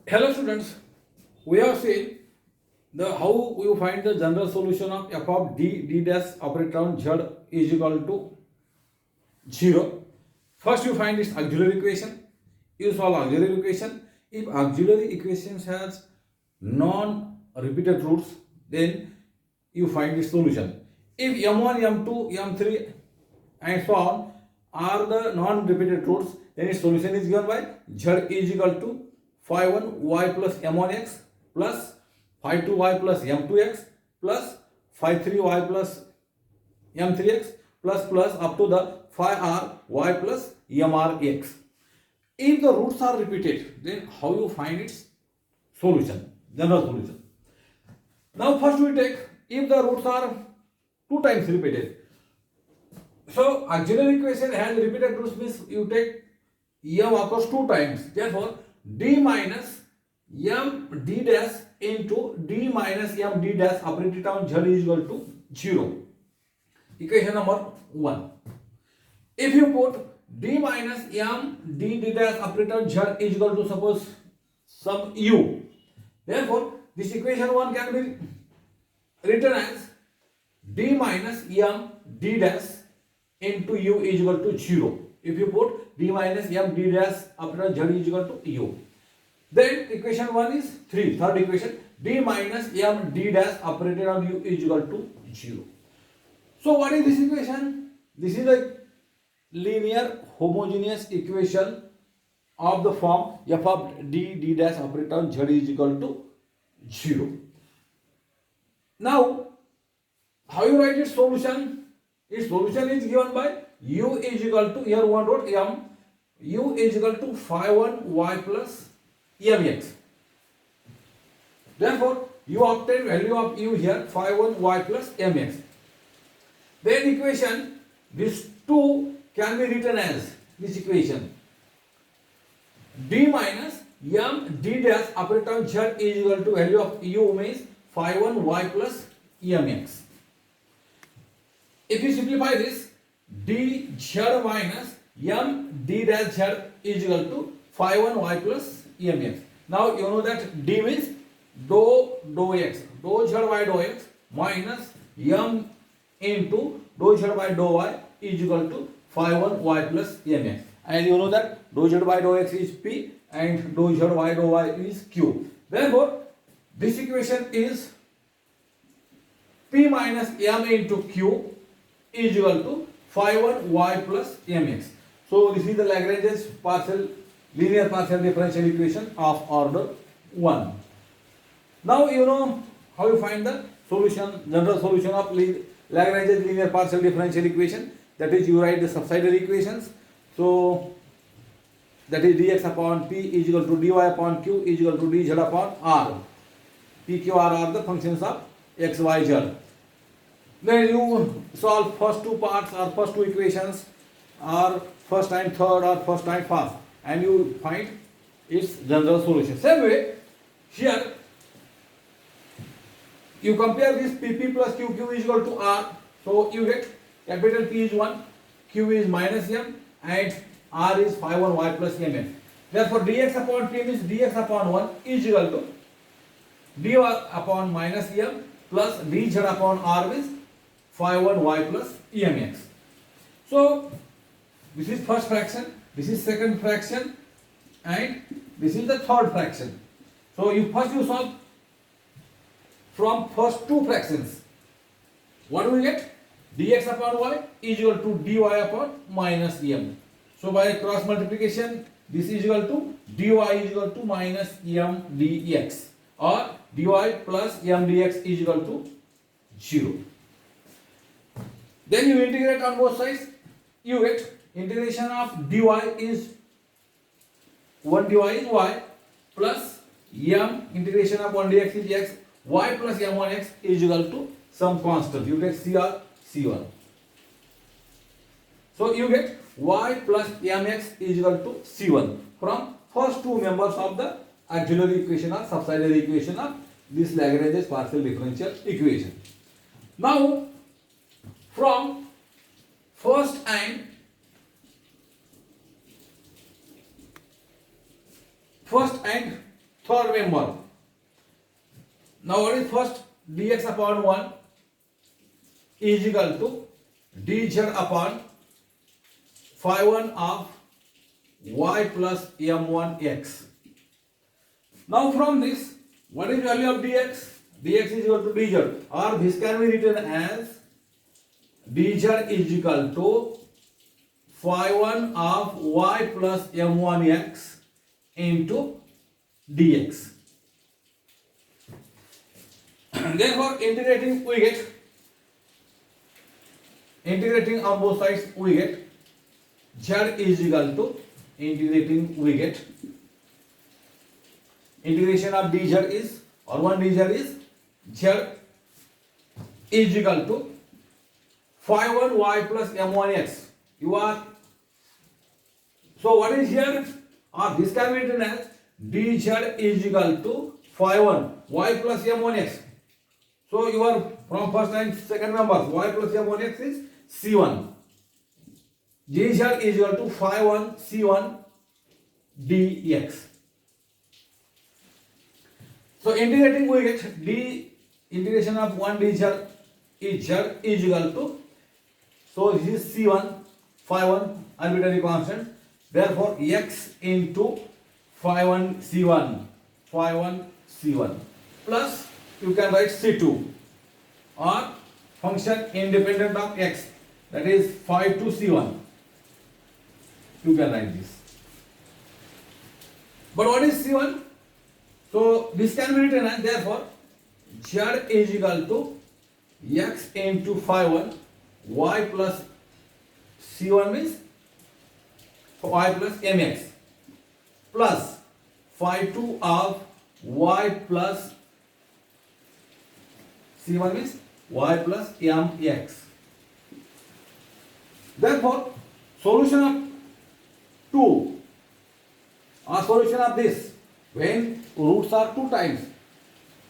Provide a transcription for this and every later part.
Hello students, we have seen the how you find the general solution of f of d dash operator on z is equal to 0. First you find its auxiliary equation. You solve auxiliary equation. If auxiliary equations has non-repeated roots, then you find its solution. If m1, m2, m3 and so on are the non-repeated roots, then its solution is given by z is equal to phi 1 y plus m1x plus phi 2 y plus m2x plus phi 3 y plus m3x plus up to the phi r y plus mrx. If the roots are repeated, then how you find its solution, general solution? Now first we take if the roots are 2 times repeated. So auxiliary equation has repeated roots means you take m occurs 2 times. Therefore d minus m d dash into d minus m d dash operated on z is equal to 0. Equation number 1. If you put d minus m d dash operated on z is equal to suppose some u, therefore this equation 1 can be written as d minus m d dash into u is equal to 0. If you put d minus m d dash operator z is equal to u, then equation 1 is third equation d minus m d dash operated on u is equal to 0. So what is this equation? This is a linear homogeneous equation of the form f of d dash operated on z is equal to 0. Now how you write its solution? Its solution is given by u is equal to, here one wrote m, u is equal to phi 1 y plus mx. Therefore you obtain value of u here phi 1 y plus mx. Then equation this 2 can be written as this equation d minus m d dash operator on z is equal to value of u means phi 1 y plus mx. If you simplify this, d z minus m d dash z is equal to phi 1 y plus mx. Now you know that d means dou x, dou z by dou x minus m into dou z by dou y is equal to phi 1 y plus mx. And you know that dou z by dou x is p and dou z by dou y is q. Therefore, this equation is p minus m into q is equal to phi 1 y plus mx. So this is the Lagrange's linear partial differential equation of order 1. Now you know how you find the solution, general solution of Lagrange's linear partial differential equation. That is, you write the subsidiary equations. So that is dx upon p is equal to dy upon q is equal to dz upon r. P, q, r are the functions of x, y, z. Then you solve first two parts or first two equations or first and third or first and fourth, and you find its general solution. Same way here you compare this pp plus qq is equal to r. So you get capital P is 1, q is minus m and r is phi 1 y plus mx. Therefore dx upon p means dx upon 1 is equal to dy upon minus m plus dz upon r means phi 1 y plus mx. So this is first fraction, this is second fraction and this is the third fraction. So you solve from first two fractions. What do we get? Dx upon y is equal to dy upon minus m. So by cross multiplication this is equal to dy is equal to minus m dx or dy plus m dx is equal to 0. Then you integrate on both sides, you get integration of dy is 1 dy is y plus m integration of 1 dx is x, y plus m1x is equal to some constant. You get CR C1. So you get y plus mx is equal to C1 from first two members of the auxiliary equation or subsidiary equation of this Lagrange's partial differential equation. Now from first and third member. Now what is first? Dx upon 1 is equal to dz upon phi 1 of y plus m1x. Now from this, what is value of dx? Dx is equal to dz, or this can be written as dz is equal to phi 1 of y plus m1x into dx. Therefore, integrating on both sides, we get z is equal to integration of dz is, or 1 dz is, z is equal to phi 1 y plus m1x. So what is here? Or this can be written as dz is equal to phi 1 y plus m1x. So you are from first and second numbers, y plus m1x is c1. dz is equal to phi 1 c1 dx. So integrating, we get integration of 1 dz is z is equal to, so this is c1 phi 1 arbitrary constant. Therefore x into phi 1 c1 plus you can write c2, or function independent of x, that is phi 2 c1. You can write this. But what is c1? So this can be written as, therefore z is equal to x into phi 1 y plus c1 means y plus mx plus phi 2 of y plus c1 means y plus mx. Therefore, solution of 2 or solution of this, when roots are 2 times,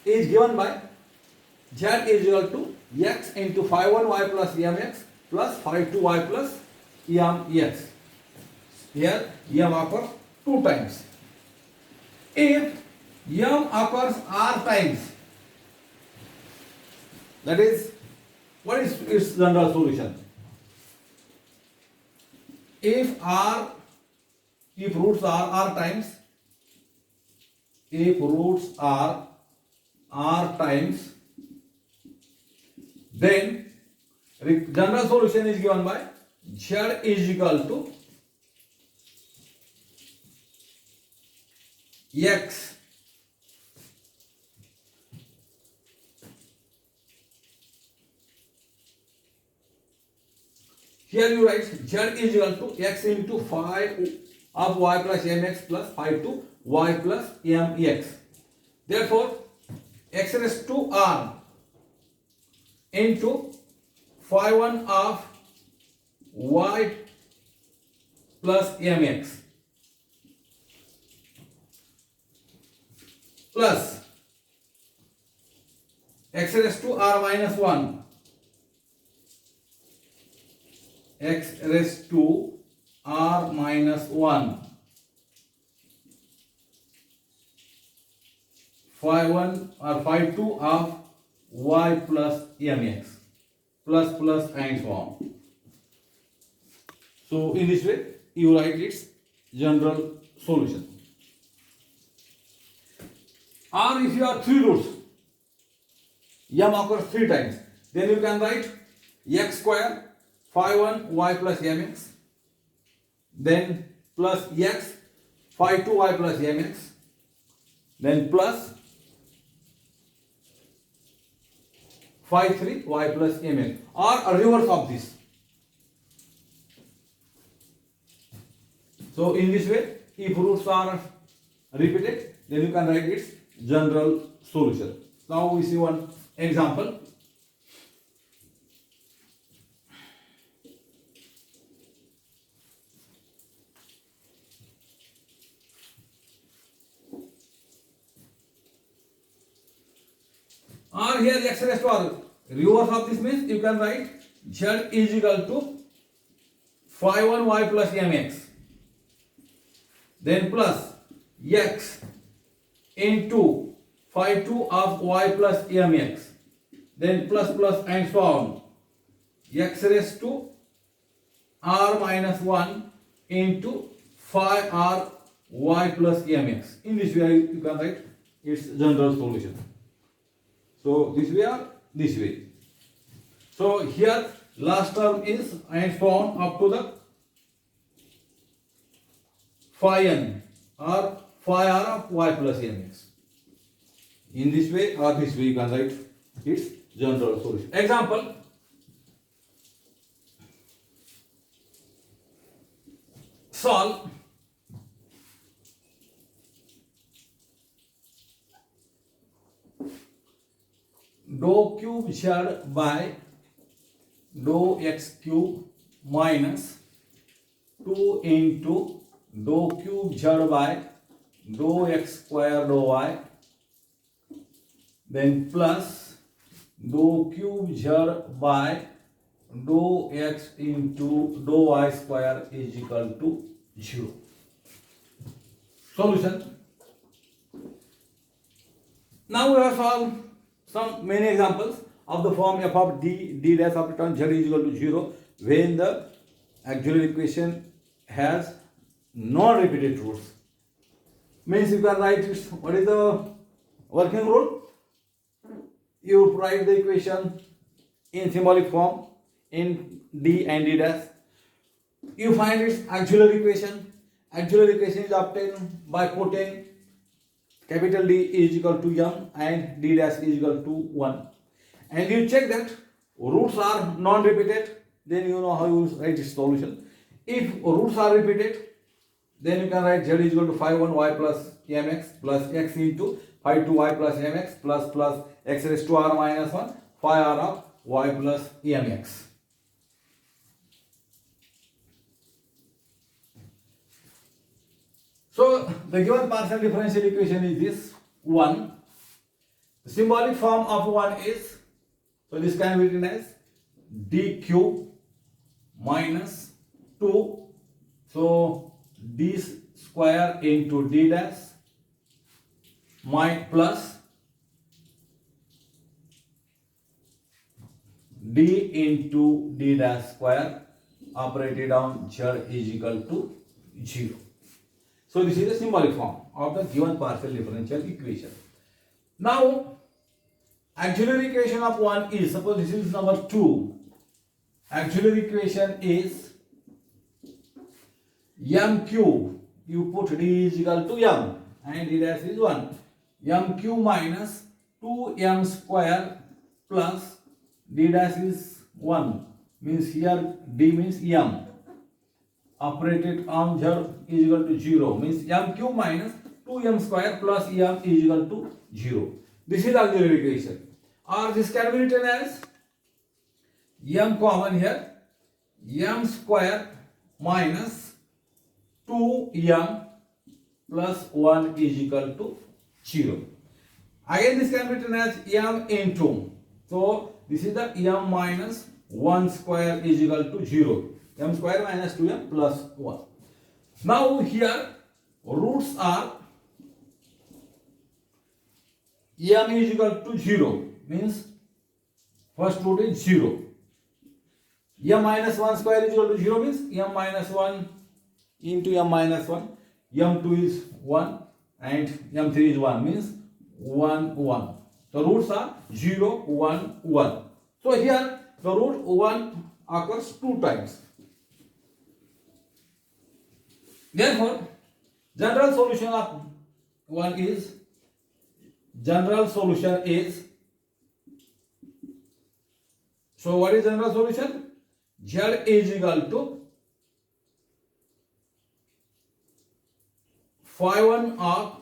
is given by z is equal to x into phi 1 y plus mx plus phi 2 y plus mx. Here m occurs 2 times. If m occurs r times, that is, what is its general solution? If roots are r times, then general solution is given by z is equal to x here you write z is equal to x into phi of y plus mx plus phi 2 y plus mx. Therefore x raised to r into phi 1 of y plus mx plus x raised to r minus 1, x raised to r minus 1 phi 1 or phi 2 of y plus mx plus and so on. So in this way you write its general solution. Or if you have 3 roots, m occurs 3 times, then you can write x square phi 1 y plus mx, then plus x phi 2 y plus mx, then plus phi 3 y plus mx, or a reverse of this. So in this way, if roots are repeated, then you can write its general solution. Now we see one example. Or here x raised to r, reverse of this means you can write z is equal to phi 1 y plus mx, then plus x into phi 2 of y plus mx, then plus and so on, x raised to r minus 1 into phi r y plus mx. In this way you can write its general solution. So this way or this way. So here last term is and so on up to the phi n or phi r of y plus mx. In this way or this way you can write its general solution. Example, solve dou cube z by dou x cube minus 2 into dou cube z by dou x square dou y, then plus dou cube z by dou x into dou y square is equal to 0. Solution. Now we have solved some many examples of the form f of d dash of return z is equal to 0 when the auxiliary equation has non-repeated roots. Means you can write it. What is the working rule? You write the equation in symbolic form in d and d dash. You find its auxiliary equation. Auxiliary equation is obtained by putting capital D is equal to m and d dash is equal to 1. And you check that roots are non-repeated, then you know how you write its solution. If roots are repeated, then you can write z is equal to phi 1 y plus mx plus x into phi 2 y plus mx plus x raised to r minus 1 phi r of y plus mx. So the given partial differential equation is this 1. The symbolic form of 1 is, so this can be written as d cube minus 2, so d square into d dash plus d into d dash square operated on z is equal to 0. So this is the symbolic form of the given partial differential equation. Now auxiliary equation of 1 is, suppose this is number 2, auxiliary equation is m cube, you put d is equal to m and d dash is 1, m cube minus 2m square plus d dash is 1, means here d means m operated on z is equal to 0, means m cube minus 2m square plus m is equal to 0. This is auxiliary equation, or this can be written as m common here, m square minus 2m plus 1 is equal to 0. Again this can be written as m into, so this is the m minus 1 square is equal to 0, m square minus 2m plus 1. Now here roots are m is equal to 0, means first root is 0. m minus 1 square is equal to 0 means m minus 1 into m minus 1, m2 is 1 and m3 is 1, means 1 1. The roots are 0 1 1. So here the root 1 occurs 2 times. Therefore general solution of 1 is, general solution is, so what is general solution? Z is equal to phi 1 of